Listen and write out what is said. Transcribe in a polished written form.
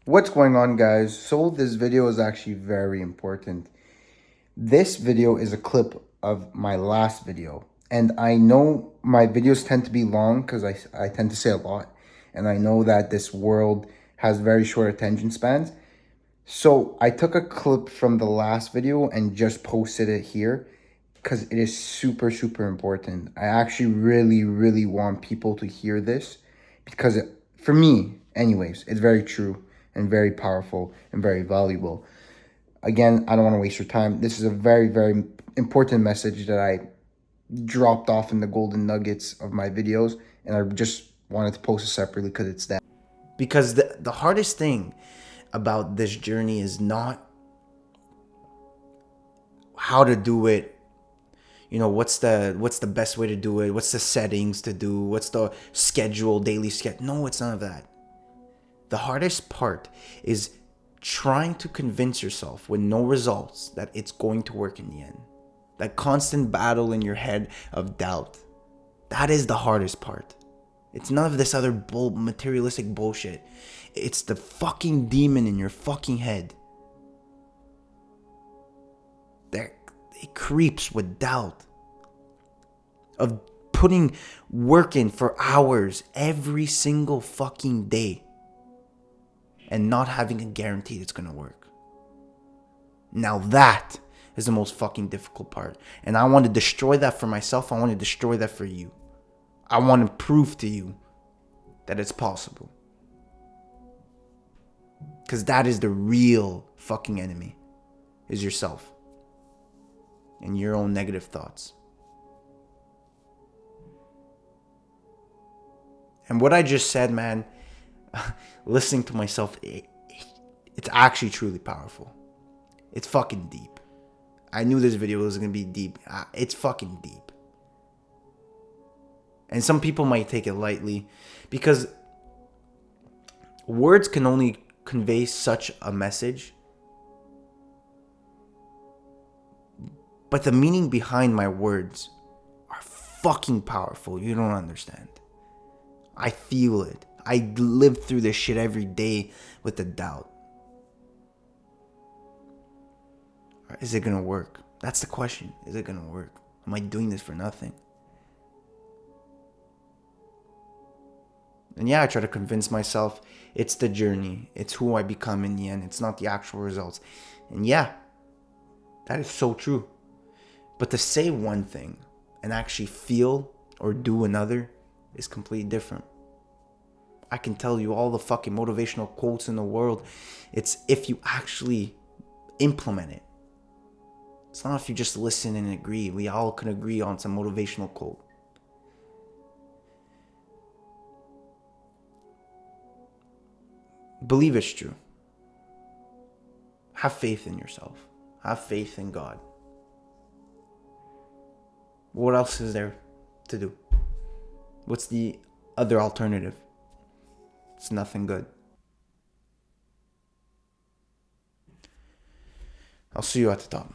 What's going on, guys? So this video is actually very important. This video is a clip of my last video. And I know my videos tend to be long because I tend to say a lot. And I know that this world has very short attention spans. So I took a clip from the last video and just posted it here because it is super, super important. I actually really want people to hear this because for me, anyways, it's very true and very powerful and very valuable. Again, I don't want to waste your time. This is a very important message that I dropped off in the golden nuggets of my videos, and I just wanted to post it separately because it's that. Because the hardest thing about this journey is not how to do it. You know, what's the best way to do it? What's the settings to do? What's the schedule, daily schedule? No, it's none of that. The hardest part is trying to convince yourself with no results that it's going to work in the end. That constant battle in your head of doubt. That is the hardest part. It's none of this other materialistic bullshit. It's the fucking demon in your fucking head. It creeps with doubt. Of putting work in for hours every single fucking day. And not having a guarantee it's gonna work. Now that is the most fucking difficult part. And I want to destroy that for myself. I want to destroy that for you. I want to prove to you that it's possible. Because that is the real fucking enemy. Is yourself. And your own negative thoughts. And what I just said, man, listening to myself, it's actually truly powerful. It's fucking deep. I knew this video was going to be deep. It's fucking deep. And some people might take it lightly because words can only convey such a message. But the meaning behind my words are fucking powerful. You don't understand. I feel it. I live through this shit every day with the doubt. Is it gonna work? That's the question. Is it gonna work? Am I doing this for nothing? And yeah, I try to convince myself it's the journey. It's who I become in the end. It's not the actual results. And yeah, that is so true. But to say one thing and actually feel or do another is completely different. I can tell you all the fucking motivational quotes in the world. It's if you actually implement it. It's not if you just listen and agree. We all can agree on some motivational quote. Believe it's true. Have faith in yourself. Have faith in God. What else is there to do? What's the other alternative? It's nothing good. I'll see you at the top.